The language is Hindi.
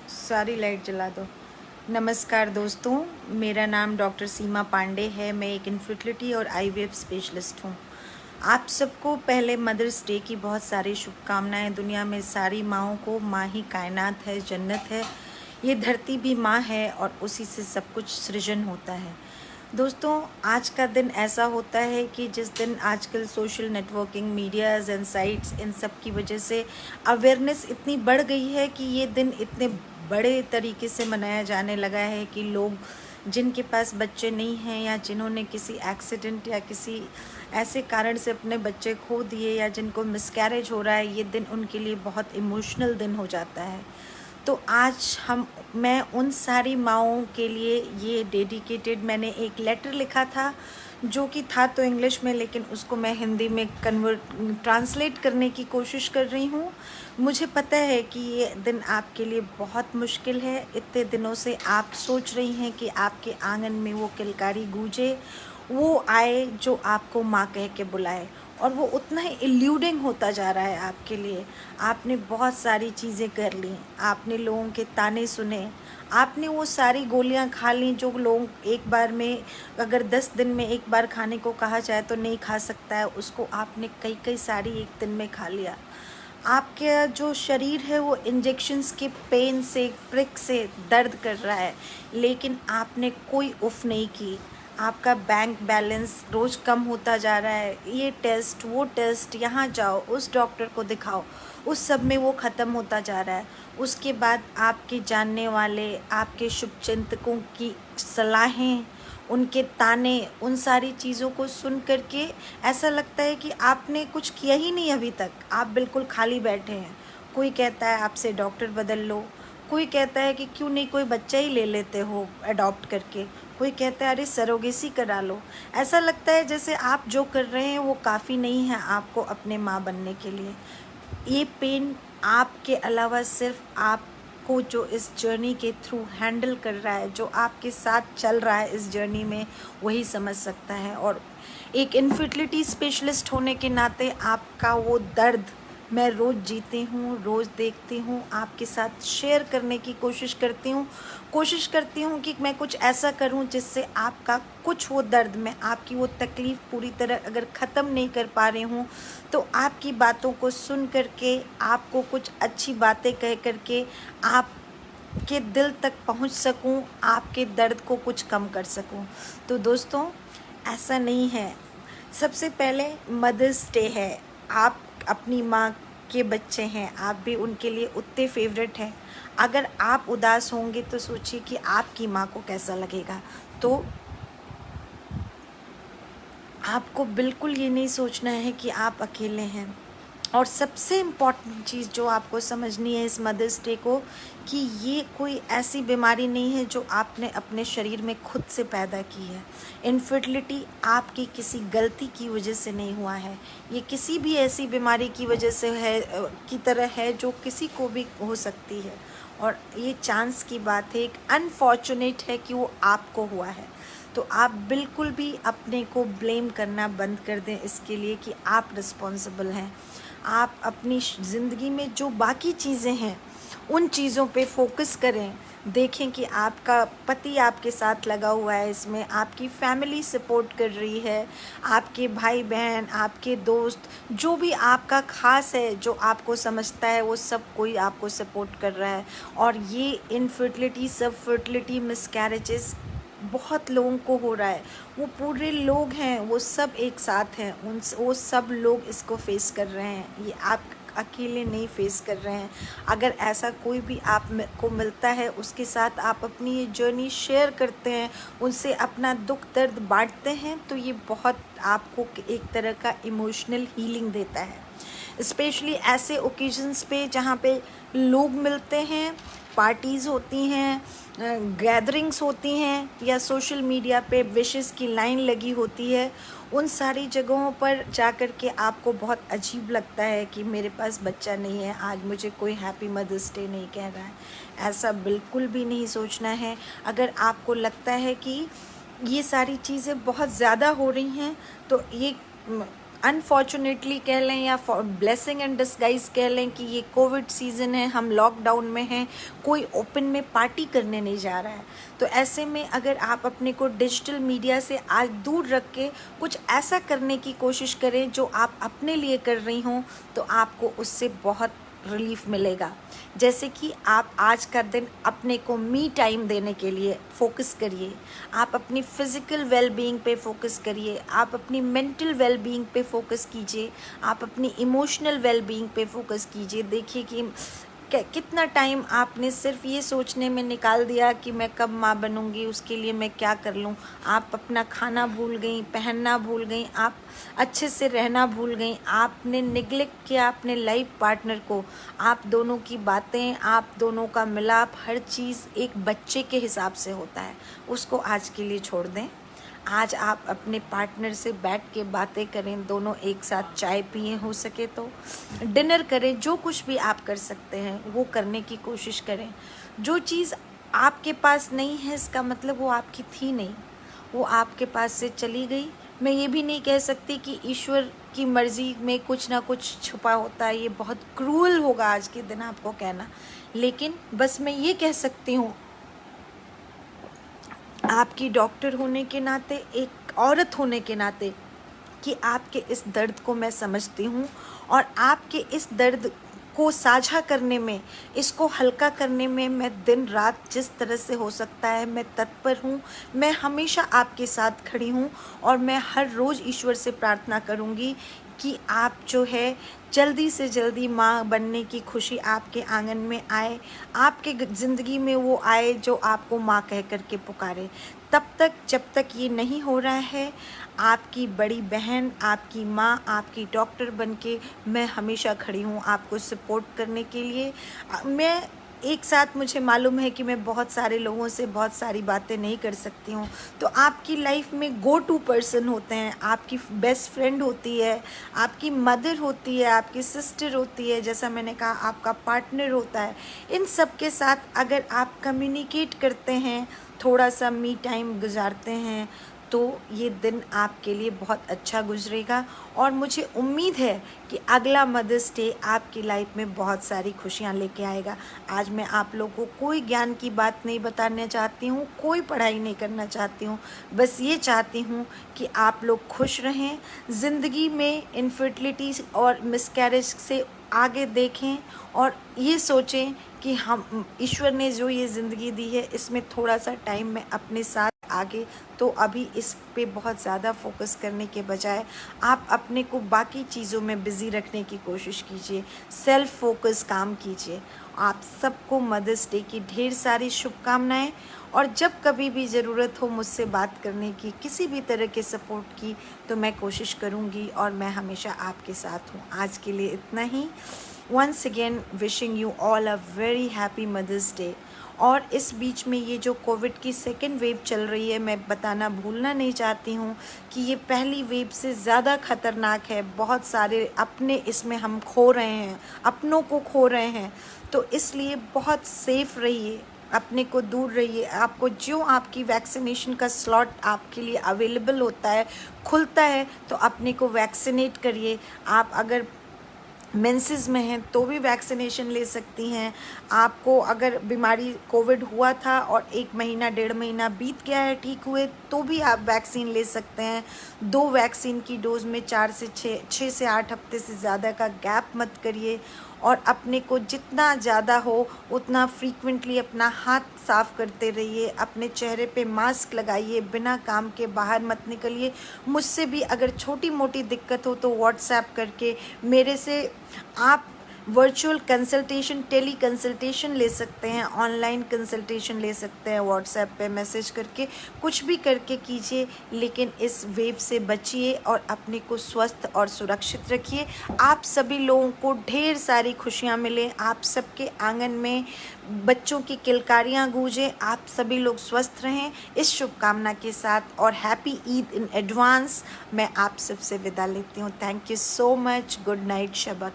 सारी लाइट जला दो। नमस्कार दोस्तों, मेरा नाम डॉक्टर सीमा पांडे है। मैं एक इनफर्टिलिटी और आईवीएफ स्पेशलिस्ट हूँ। आप सबको पहले मदर्स डे की बहुत सारी शुभकामनाएं। दुनिया में सारी माँओं को, माँ ही कायनात है, जन्नत है। ये धरती भी माँ है और उसी से सब कुछ सृजन होता है। दोस्तों, आज का दिन ऐसा होता है कि जिस दिन आजकल social networking, medias and sites, इन सब की वजह से अवेयरनेस इतनी बढ़ गई है कि ये दिन इतने बड़े तरीके से मनाया जाने लगा है कि लोग जिनके पास बच्चे नहीं हैं या जिन्होंने किसी एक्सीडेंट या किसी ऐसे कारण से अपने बच्चे खो दिए या जिनको मिसकैरेज हो रहा है, ये दिन उनके लिए बहुत इमोशनल दिन हो जाता है। तो आज मैं उन सारी माँओं के लिए ये डेडिकेटेड मैंने एक लेटर लिखा था, जो कि था तो इंग्लिश में, लेकिन उसको मैं हिंदी में ट्रांसलेट करने की कोशिश कर रही हूँ। मुझे पता है कि ये दिन आपके लिए बहुत मुश्किल है। इतने दिनों से आप सोच रही हैं कि आपके आंगन में वो किलकारी गूंजे, वो आए जो आपको माँ कह के बुलाए, और वो उतना ही इल्यूडिंग होता जा रहा है आपके लिए। आपने बहुत सारी चीज़ें कर ली, आपने लोगों के ताने सुने, आपने वो सारी गोलियां खा ली जो लोग एक बार में, अगर 10 दिन में एक बार खाने को कहा जाए तो नहीं खा सकता है, उसको आपने कई कई सारी एक दिन में खा लिया। आपका जो शरीर है वो इंजेक्शंस के पेन से, प्रिक से दर्द कर रहा है, लेकिन आपने कोई उफ नहीं की। आपका बैंक बैलेंस रोज़ कम होता जा रहा है। ये टेस्ट, वो टेस्ट, यहाँ जाओ, उस डॉक्टर को दिखाओ, उस सब में वो ख़त्म होता जा रहा है। उसके बाद आपके जानने वाले, आपके शुभचिंतकों की सलाहें, उनके ताने, उन सारी चीज़ों को सुन कर के ऐसा लगता है कि आपने कुछ किया ही नहीं अभी तक, आप बिल्कुल खाली बैठे हैं। कोई कहता है आपसे डॉक्टर बदल लो, कोई कहता है कि क्यों नहीं कोई बच्चा ही ले लेते हो अडॉप्ट करके, कोई कहता है अरे सरोगेसी करा लो। ऐसा लगता है जैसे आप जो कर रहे हैं वो काफ़ी नहीं है आपको अपने माँ बनने के लिए। ये पेन आपके अलावा सिर्फ आपको जो इस जर्नी के थ्रू हैंडल कर रहा है, जो आपके साथ चल रहा है इस जर्नी में, वही समझ सकता है। और एक इनफर्टिलिटी स्पेशलिस्ट होने के नाते आपका वो दर्द मैं रोज़ जीती हूँ, रोज़ देखती हूँ, आपके साथ शेयर करने की कोशिश करती हूँ कि मैं कुछ ऐसा करूँ जिससे आपका कुछ वो दर्द में, आपकी वो तकलीफ़ पूरी तरह अगर ख़त्म नहीं कर पा रही हूँ तो आपकी बातों को सुन करके, आपको कुछ अच्छी बातें कह करके आप के दिल तक पहुंच सकूं, आपके दर्द को कुछ कम कर सकूं। तो दोस्तों, ऐसा नहीं है। सबसे पहले मदर्स डे है, आप अपनी माँ के बच्चे हैं, आप भी उनके लिए उतने फेवरेट हैं। अगर आप उदास होंगे तो सोचिए कि आपकी माँ को कैसा लगेगा। तो आपको बिल्कुल ये नहीं सोचना है कि आप अकेले हैं। और सबसे इम्पॉर्टेंट चीज़ जो आपको समझनी है इस मदर्स डे को, कि ये कोई ऐसी बीमारी नहीं है जो आपने अपने शरीर में खुद से पैदा की है। इनफर्टिलिटी आपकी किसी गलती की वजह से नहीं हुआ है। ये किसी भी ऐसी बीमारी की वजह से है, की तरह है, जो किसी को भी हो सकती है। और ये चांस की बात है, एक अनफॉर्चुनेट है कि वो आपको हुआ है। तो आप बिल्कुल भी अपने को ब्लेम करना बंद कर दें इसके लिए कि आप रिस्पॉन्सिबल हैं। आप अपनी ज़िंदगी में जो बाकी चीज़ें हैं उन चीज़ों पे फोकस करें। देखें कि आपका पति आपके साथ लगा हुआ है इसमें, आपकी फैमिली सपोर्ट कर रही है, आपके भाई बहन, आपके दोस्त, जो भी आपका ख़ास है, जो आपको समझता है, वो सब कोई आपको सपोर्ट कर रहा है। और ये इनफर्टिलिटी, सब फर्टिलिटी, मिसकैरेजेस बहुत लोगों को हो रहा है। वो पूरे लोग हैं, वो सब एक साथ हैं, वो सब लोग इसको फेस कर रहे हैं। ये आप अकेले नहीं फेस कर रहे हैं। अगर ऐसा कोई भी आप को मिलता है, उसके साथ आप अपनी ये जर्नी शेयर करते हैं, उनसे अपना दुख दर्द बांटते हैं, तो ये बहुत आपको एक तरह का इमोशनल हीलिंग देता है। स्पेशली ऐसे ओकेजन्स पे जहाँ पे लोग मिलते हैं, पार्टीज़ होती हैं, गैदरिंग्स होती हैं, या सोशल मीडिया पे विशेस की लाइन लगी होती है, उन सारी जगहों पर जा कर के आपको बहुत अजीब लगता है कि मेरे पास बच्चा नहीं है, आज मुझे कोई हैप्पी मदर्स डे नहीं कह रहा है। ऐसा बिल्कुल भी नहीं सोचना है। अगर आपको लगता है कि ये सारी चीज़ें बहुत ज़्यादा हो रही हैं, तो ये अनफॉर्चुनेटली कह लें या ब्लेसिंग एंड डिस्गाइज कह लें कि ये कोविड सीज़न है, हम लॉकडाउन में हैं, कोई ओपन में पार्टी करने नहीं जा रहा है। तो ऐसे में अगर आप अपने को डिजिटल मीडिया से आज दूर रख के कुछ ऐसा करने की कोशिश करें जो आप अपने लिए कर रही हों, तो आपको उससे बहुत रिलीफ मिलेगा। जैसे कि आप आज का दिन अपने को मी टाइम देने के लिए फोकस करिए, आप अपनी फिज़िकल वेल बीइंग पे फोकस करिए, आप अपनी मेंटल वेल बीइंग पे फोकस कीजिए, आप अपनी इमोशनल वेल बीइंग पे फोकस कीजिए। देखिए कि कितना टाइम आपने सिर्फ ये सोचने में निकाल दिया कि मैं कब माँ बनूंगी, उसके लिए मैं क्या कर लूँ। आप अपना खाना भूल गई, पहनना भूल गई, आप अच्छे से रहना भूल गई, आपने निगलेक्ट किया अपने लाइफ पार्टनर को। आप दोनों की बातें, आप दोनों का मिलाप, हर चीज़ एक बच्चे के हिसाब से होता है, उसको आज के लिए छोड़ दें। आज आप अपने पार्टनर से बैठ के बातें करें, दोनों एक साथ चाय पिए, हो सके तो डिनर करें, जो कुछ भी आप कर सकते हैं वो करने की कोशिश करें। जो चीज़ आपके पास नहीं है इसका मतलब वो आपकी थी नहीं, वो आपके पास से चली गई। मैं ये भी नहीं कह सकती कि ईश्वर की मर्ज़ी में कुछ ना कुछ छुपा होता है, ये बहुत क्रूअल होगा आज के दिन आपको कहना। लेकिन बस मैं ये कह सकती हूँ, आपकी डॉक्टर होने के नाते, एक औरत होने के नाते, कि आपके इस दर्द को मैं समझती हूँ और आपके इस दर्द को साझा करने में, इसको हल्का करने में मैं दिन रात जिस तरह से हो सकता है मैं तत्पर हूँ। मैं हमेशा आपके साथ खड़ी हूँ और मैं हर रोज़ ईश्वर से प्रार्थना करूँगी कि आप जो है जल्दी से जल्दी माँ बनने की खुशी आपके आंगन में आए, आपके ज़िंदगी में वो आए जो आपको माँ कह कर के पुकारे। तब तक, जब तक ये नहीं हो रहा है, आपकी बड़ी बहन, आपकी माँ, आपकी डॉक्टर बनके मैं हमेशा खड़ी हूँ आपको सपोर्ट करने के लिए। मैं एक साथ, मुझे मालूम है कि मैं बहुत सारे लोगों से बहुत सारी बातें नहीं कर सकती हूँ, तो आपकी लाइफ में गो टू पर्सन होते हैं, आपकी बेस्ट फ्रेंड होती है, आपकी मदर होती है, आपकी सिस्टर होती है, जैसा मैंने कहा आपका पार्टनर होता है। इन सब के साथ अगर आप कम्युनिकेट करते हैं, थोड़ा सा मी टाइम गुजारते हैं, तो ये दिन आपके लिए बहुत अच्छा गुजरेगा। और मुझे उम्मीद है कि अगला मदर्स डे आपकी लाइफ में बहुत सारी खुशियाँ लेके आएगा। आज मैं आप लोगों को कोई ज्ञान की बात नहीं बताना चाहती हूँ, कोई पढ़ाई नहीं करना चाहती हूँ, बस ये चाहती हूँ कि आप लोग खुश रहें, ज़िंदगी में इनफर्टिलिटी और मिसकैरेज से आगे देखें और ये सोचें कि हम, ईश्वर ने जो ये ज़िंदगी दी है, इसमें थोड़ा सा टाइम मैं अपने साथ आगे, तो अभी इस पे बहुत ज़्यादा फोकस करने के बजाय आप अपने को बाकी चीज़ों में बिज़ी रखने की कोशिश कीजिए, सेल्फ फोकस काम कीजिए। आप सबको मदर्स डे की ढेर सारी शुभकामनाएं, और जब कभी भी ज़रूरत हो मुझसे बात करने की, किसी भी तरह के सपोर्ट की, तो मैं कोशिश करूँगी और मैं हमेशा आपके साथ हूँ। आज के लिए इतना ही। Once again wishing you all a very happy mother's day. और इस बीच में ये जो कोविड की सेकेंड वेव चल रही है, मैं बताना भूलना नहीं चाहती हूँ कि ये पहली वेव से ज़्यादा ख़तरनाक है। बहुत सारे अपने इसमें हम खो रहे हैं, अपनों को खो रहे हैं, तो इसलिए बहुत सेफ़ रहिए, अपने को दूर रहिए। आपको जो आपकी वैक्सीनेशन का स्लॉट आपके लिए अवेलेबल होता है, खुलता है, तो अपने को वैक्सीनेट करिए। आप अगर मेंसेस में हैं तो भी वैक्सीनेशन ले सकती हैं। आपको अगर बीमारी कोविड हुआ था और 1 महीना 1.5 महीना बीत गया है ठीक हुए, तो भी आप वैक्सीन ले सकते हैं। 2 वैक्सीन की डोज़ में 4 से 6 से 8 हफ्ते से ज़्यादा का गैप मत करिए। और अपने को जितना ज़्यादा हो उतना फ्रीक्वेंटली अपना हाथ साफ़ करते रहिए, अपने चेहरे पे मास्क लगाइए, बिना काम के बाहर मत निकलिए। मुझसे भी अगर छोटी मोटी दिक्कत हो तो व्हाट्सएप करके मेरे से आप वर्चुअल कंसल्टेशन, टेली कंसल्टेशन ले सकते हैं, ऑनलाइन कंसल्टेशन ले सकते हैं, व्हाट्सएप पे मैसेज करके, कुछ भी करके कीजिए, लेकिन इस वेव से बचिए और अपने को स्वस्थ और सुरक्षित रखिए। आप सभी लोगों को ढेर सारी खुशियाँ मिलें, आप सबके आंगन में बच्चों की किलकारियाँ गूंजें, आप सभी लोग स्वस्थ रहें, इस शुभकामना के साथ। और हैप्पी ईद इन एडवांस मैं आप सबसे विदा लेती हूँ। Thank you so much. Good night, Shaba.